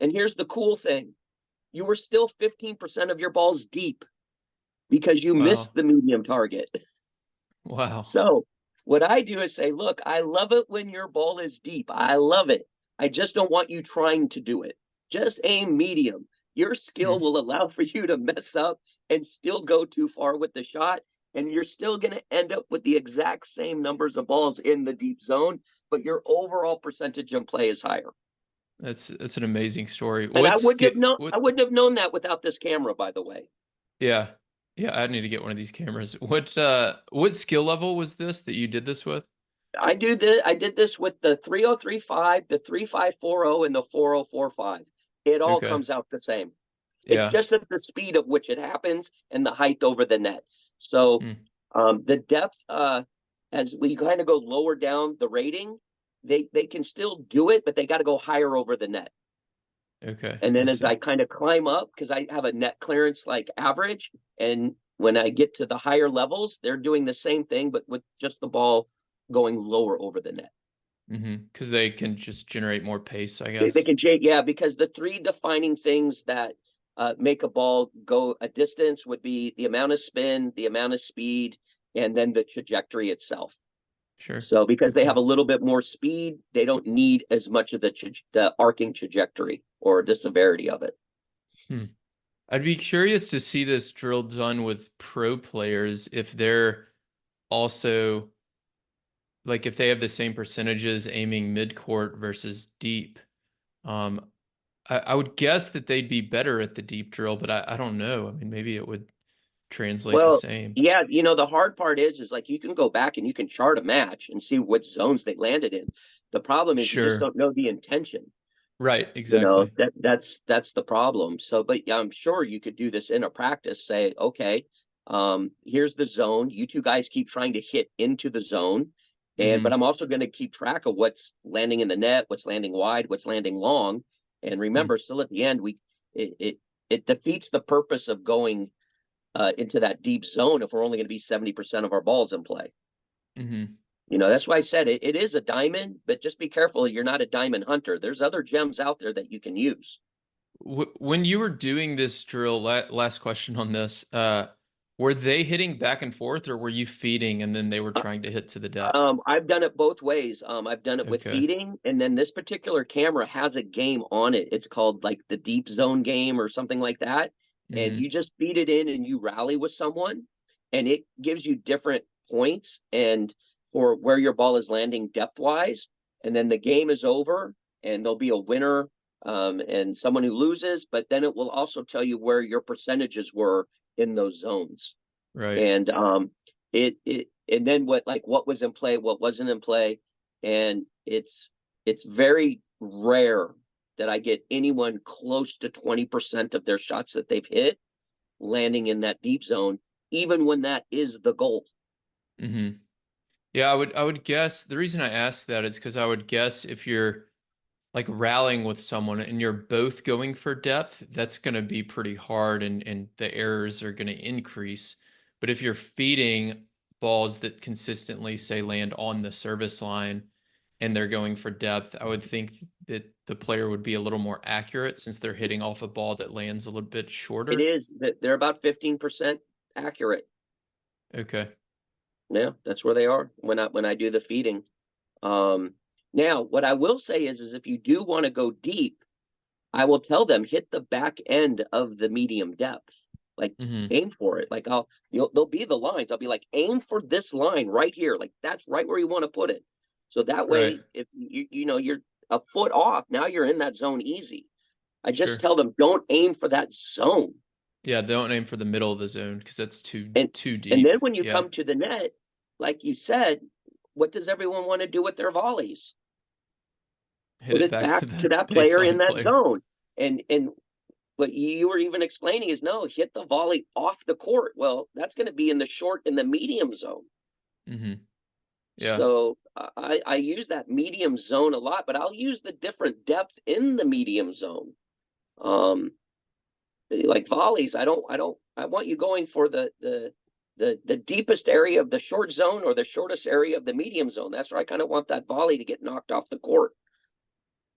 And here's the cool thing. You were still 15% of your balls deep because you missed the medium target. Wow. So what I do is say, look, I love it when your ball is deep. I love it. I just don't want you trying to do it. Just aim medium. Your skill will allow for you to mess up and still go too far with the shot. And you're still going to end up with the exact same numbers of balls in the deep zone, but your overall percentage in play is higher. That's an amazing story. And I wouldn't have known that without this camera, by the way. Yeah. Yeah, I need to get one of these cameras. What skill level was this that you did this with? I did this with the 3035, the 3540, and the 4045. It all Okay. comes out the same. It's Yeah. just at the speed at which it happens and the height over the net. So the depth, as we kind of go lower down the rating, they can still do it, but they got to go higher over the net. Okay. And then I as I see. kind of climb up, because I have a net clearance like average, and when I get to the higher levels, they're doing the same thing, but with just the ball going lower over the net. Because they can just generate more pace, I They guess. can, yeah, because the 3 defining things that make a ball go a distance would be the amount of spin, the amount of speed, and then the trajectory itself. Sure. So because they Okay. have a little bit more speed, they don't need as much of the arcing trajectory or the severity of it. Hmm. I'd be curious to see this drill done with pro players if they're also like if they have the same percentages aiming midcourt versus deep. Um, I would guess that they'd be better at the deep drill, but I don't know. I mean, maybe it would translate the Well, same. yeah, the hard part is like you can go back and you can chart a match and see what zones they landed in. The problem is you just Sure. don't know the intention. Right, exactly. That's the problem. So, but yeah, I'm sure you could do this in a practice. Say, okay, here's the zone. You two guys keep trying to hit into the zone, but Hmm. I'm also going to keep track of what's landing in the net, what's landing wide, what's landing long. And remember, still at the end, it it, it defeats the purpose of going into that deep zone if we're only going to be 70% of our balls in play. Hmm. That's why I said it is a diamond, but just be careful you're not a diamond hunter. There's other gems out there that you can use. When you were doing this drill, last question on this, were they hitting back and forth or were you feeding and then they were trying to hit to the depth? I've done it both ways. I've done it with Okay. feeding, and then this particular camera has a game on it. It's called like the deep zone game or something like that. And Hmm. you just feed it in and you rally with someone, and it gives you different points and for where your ball is landing depth wise, and then the game is over, and there'll be a winner and someone who loses. But then it will also tell you where your percentages were in those zones, Right. and and then what was in play, what wasn't in play, and it's very rare that I get anyone close to 20% of their shots that they've hit landing in that deep zone, even when that is the goal. Hmm. Yeah, I would guess the reason I asked that is because I would guess if you're like rallying with someone and you're both going for depth, that's going to be pretty hard and the errors are going to increase. But if you're feeding balls that consistently, say, land on the service line and they're going for depth, I would think that the player would be a little more accurate since they're hitting off a ball that lands a little bit It shorter. is that they're about 15% accurate. Okay. Yeah, that's where they are when I do the feeding. Um, Now, what I will say is if you do want to go deep, I will tell them hit the back end of the medium depth. Like Hmm. aim for it. Like there'll be the lines. I'll be like, aim for this line right here. Like that's right where you want to put it. So that Right. way, if you're a foot off, now you're in that zone easy. I just Sure. tell them don't aim for that zone. Yeah, don't aim for the middle of the zone because that's too And too and deep. then when you Yeah. come to the net, like you said, what does everyone want to do with their volleys? Hit Put it it back back to the to that player in baseline that player. zone. And what you were even explaining is no, hit the volley off the court. Well, that's going to be in the short and the medium zone. Hmm. Yeah. So I use that medium zone a lot, but I'll use the different depth in the medium zone. Um, like volleys, I want you going for the deepest area of the short zone or the shortest area of the medium zone. That's where I kind of want that volley to get knocked off the court.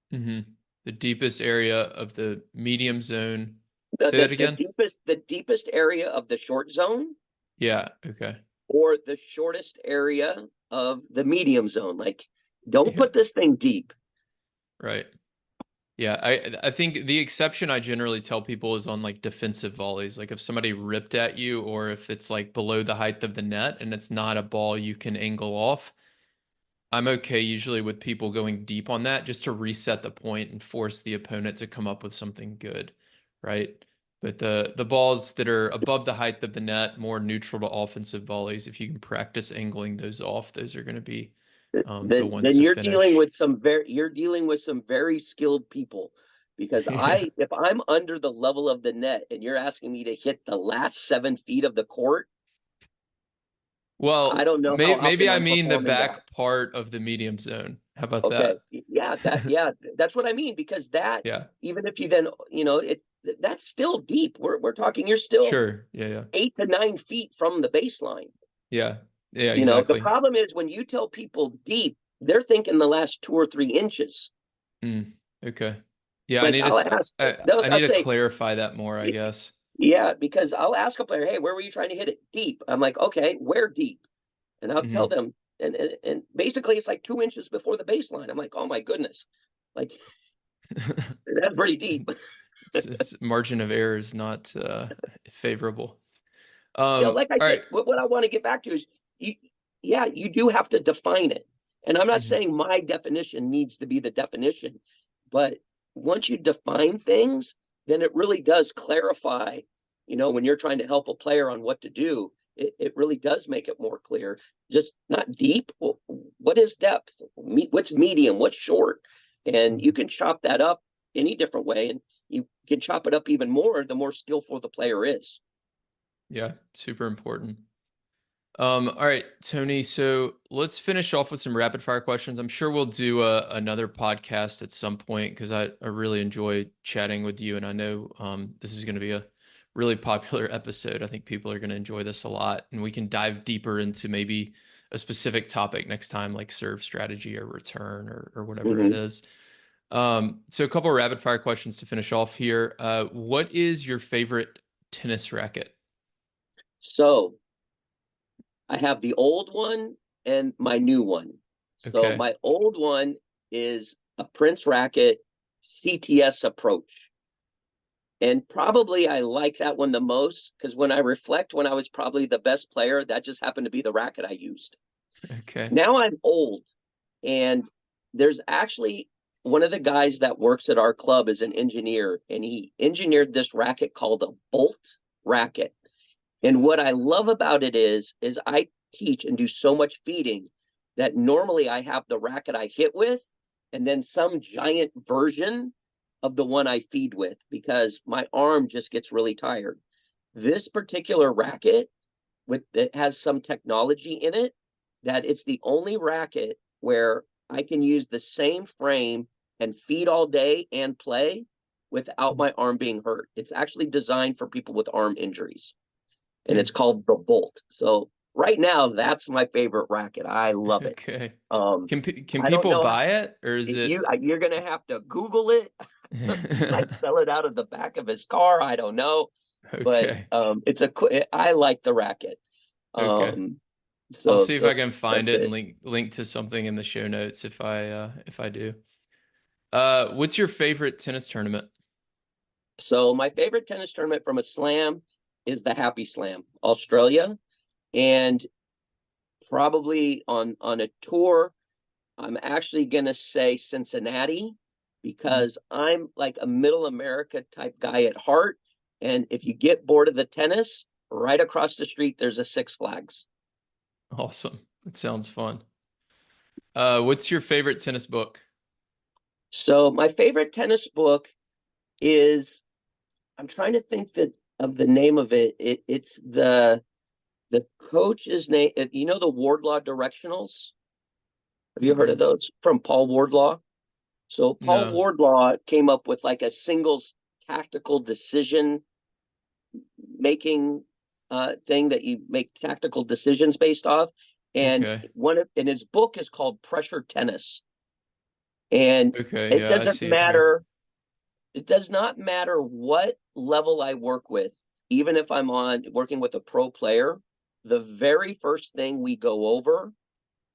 Hmm. The deepest area of the medium zone. The, Say the that the again. deepest area of the short zone Yeah. Okay. or the shortest area of the medium zone. Like, don't Yeah. put this thing deep. Right. Yeah. I think the exception I generally tell people is on like defensive volleys. Like if somebody ripped at you or if it's like below the height of the net and it's not a ball you can angle off, I'm okay usually with people going deep on that just to reset the point and force the opponent to come up with something good, right? But the balls that are above the height of the net, more neutral to offensive volleys, if you can practice angling those off, those are going to be the ones Then to you're finish. dealing with some very skilled people because Yeah. if I'm under the level of the net and you're asking me to hit the last 7 feet of the court, I Well, don't know how maybe often I I'm mean the performing that. back part of the medium zone. How about Okay. that? Yeah, that's what I mean because that Yeah. even if you then, that's still deep. We're talking you're still Sure. Yeah, yeah. 8 to 9 feet from the baseline. Yeah. Yeah, The exactly. problem is when you tell people deep, they're thinking the last 2 or 3 inches. Mm, okay. Yeah, Like I'll ask, I need I'll to say, clarify that more, I guess. yeah, because I'll ask a player, hey, where were you trying to hit it? Deep. I'm like, okay, where deep? And I'll tell Hmm. them, and basically it's like 2 inches before the baseline. I'm like, oh my goodness, like that's pretty deep. It's margin of error is not favorable. So, like I All said, right. what I want to get back to is, you, yeah, you do have to define it. And I'm not Hmm. saying my definition needs to be the definition, but once you define things, then it really does clarify, when you're trying to help a player on what to do, it really does make it more clear. Just not deep. Well, what is depth? What's medium? What's short? And you can chop that up any different way. And you can chop it up even more the more skillful the player is. Yeah, super important. All right, Tony. So let's finish off with some rapid fire questions. I'm sure we'll do another podcast at some point because I really enjoy chatting with you, and I know this is going to be a really popular episode. I think people are going to enjoy this a lot, and we can dive deeper into maybe a specific topic next time, like serve strategy or return or whatever it Mm-hmm. is. So a couple of rapid fire questions to finish off here. What is your favorite tennis racket? So I have the old one and my new one. So Okay. my old one is a Prince racket CTS approach. And probably I like that one the most because when I reflect when I was probably the best player, that just happened to be the racket I used. Okay. Now I'm old, and there's actually one of the guys that works at our club is an engineer, and he engineered this racket called a Bolt racket. And what I love about it is I teach and do so much feeding that normally I have the racket I hit with and then some giant version of the one I feed with because my arm just gets really tired. This particular racket with it has some technology in it that it's the only racket where I can use the same frame and feed all day and play without my arm being hurt. It's actually designed for people with arm injuries, and Hmm. it's called the Bolt. So right now, that's my favorite racket. I love it. Okay. Um, Can I don't people know how, buy it, or is it? you're gonna have to Google it. He might sell it out of the back of his car. I don't know, but Okay. I like the racket. Okay. Um, I'll so see if I can find that's it and it. link to something in the show notes if I do. What's your favorite tennis tournament? So my favorite tennis tournament from a slam is the Happy Slam, Australia, and probably on a tour, I'm actually gonna say Cincinnati Hmm. because I'm like a middle America type guy at heart. And if you get bored of the tennis, right across the street there's a Six Flags. Awesome. That sounds fun. What's your favorite tennis book? So my favorite tennis book is I'm trying to think of the name of it. It's the coach's name. You know the Wardlaw directionals? Have you heard of Mm-mm. those from Paul Wardlaw? So Paul No. Wardlaw came up with like a singles tactical decision making thing that you make tactical decisions based off. And Okay. his book is called Pressure Tennis. And Okay. it Yeah, I doesn't see it here. matter. It does not matter what level I work with, even if I'm on working with a pro player. The very first thing we go over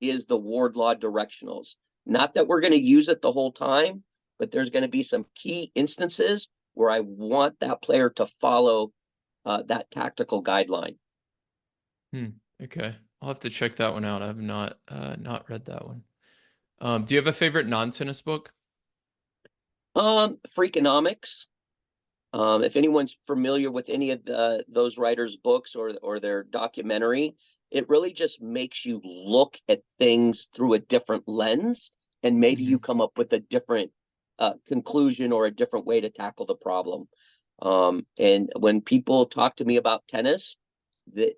is the Wardlaw directionals. Not that we're going to use it the whole time, but there's going to be some key instances where I want that player to follow that tactical guideline. Hmm. Okay. I'll have to check that one out. I've not read that one. Do you have a favorite non-tennis book? Freakonomics. If anyone's familiar with any of those writers' books or their documentary, it really just makes you look at things through a different lens, and maybe you Hmm. come up with a different conclusion or a different way to tackle the problem. And when people talk to me about tennis, they,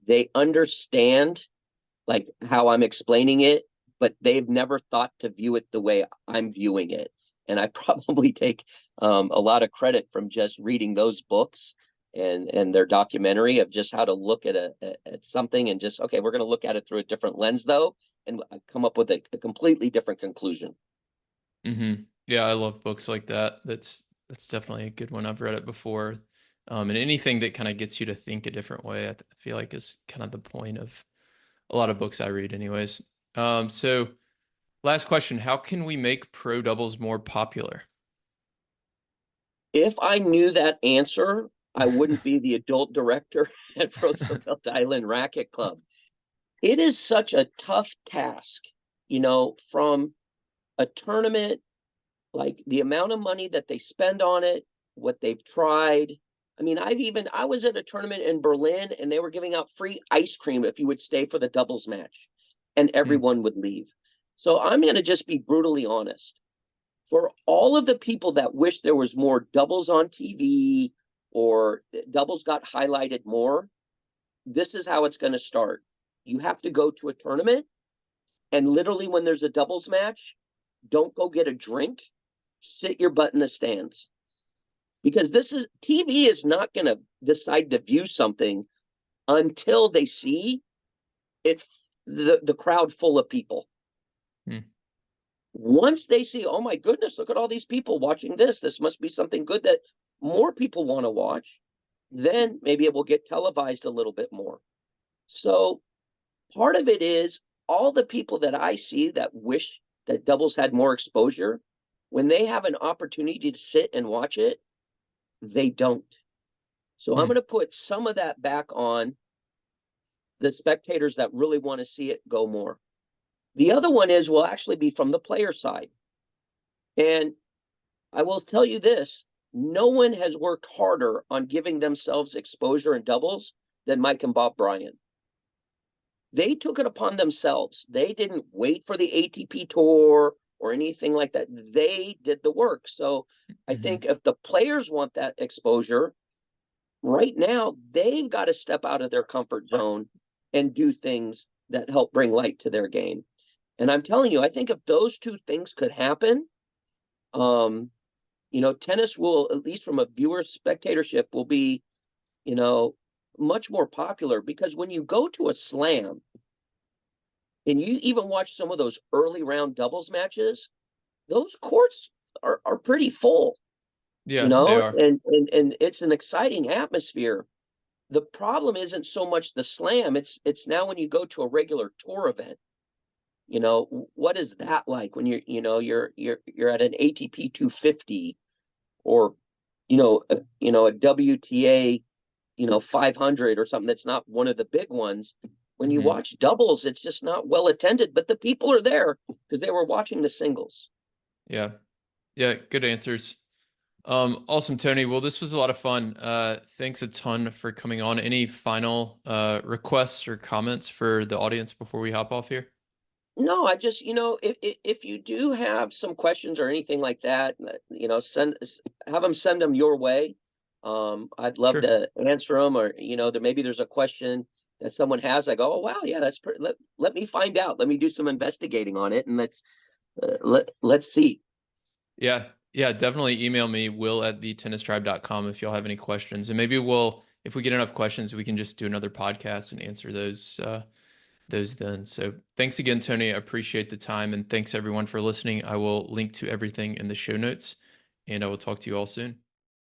they understand like how I'm explaining it, but they've never thought to view it the way I'm viewing it. And I probably take a lot of credit from just reading those books and their documentary of just how to look at something and just okay, we're going to look at it through a different lens though, and come up with a completely different conclusion. Hmm. Yeah, I love books like that. That's definitely a good one. I've read it before. And anything that kind of gets you to think a different way, I feel like is kind of the point of a lot of books I read, anyways. So last question: how can we make pro doubles more popular? If I knew that answer, I wouldn't be the adult director at Roosevelt Island Racket Club. It is such a tough task, from a tournament, like the amount of money that they spend on it, what they've tried. I mean, I was at a tournament in Berlin and they were giving out free ice cream if you would stay for the doubles match, and Hmm. everyone would leave. So I'm going to just be brutally honest. For all of the people that wish there was more doubles on TV or doubles got highlighted more, this is how it's going to start. You have to go to a tournament, and literally, when there's a doubles match, don't go get a drink, sit your butt in the stands. Because this is TV is not going to decide to view something until they see it, the crowd full of people. Hmm. Once they see, oh my goodness, look at all these people watching this. This must be something good that more people want to watch. Then maybe it will get televised a little bit more. So part of it is all the people that I see that wish that doubles had more exposure, when they have an opportunity to sit and watch it, they don't. So I'm Hmm. going to put some of that back on the spectators that really want to see it go more. The other one is will actually be from the player side. And I will tell you this, no one has worked harder on giving themselves exposure in doubles than Mike and Bob Bryan. They took it upon themselves. They didn't wait for the ATP tour or anything like that. They did the work. So I Hmm. think if the players want that exposure, right now they've got to step out of their comfort zone and do things that help bring light to their game. And I'm telling you, I think if those two things could happen, um, tennis will, at least from a viewer spectatorship, will be, you know, much more popular because when you go to a slam and you even watch some of those early round doubles matches, those courts are pretty full, Yeah, they are. and it's an exciting atmosphere. The problem isn't so much the slam, it's now when you go to a regular tour event. What is that like when you're at an ATP 250 or a WTA 500 or something that's not one of the big ones. When you Hmm. watch doubles, it's just not well attended, but the people are there because they were watching the singles. Yeah. Yeah, good answers. Awesome, Tony. Well, this was a lot of fun. Thanks a ton for coming on. Any final requests or comments for the audience before we hop off here? No, I just, if you do have some questions or anything like that, have them send them your way. I'd love Sure. to answer them, or maybe there's a question that someone has. I go, oh wow, yeah, let me find out. Let me do some investigating on it, and let's see. Yeah. Yeah, definitely email me, will@thetennistribe.com if y'all have any questions. And maybe if we get enough questions, we can just do another podcast and answer those then. So thanks again, Tony. I appreciate the time and thanks everyone for listening. I will link to everything in the show notes and I will talk to you all soon.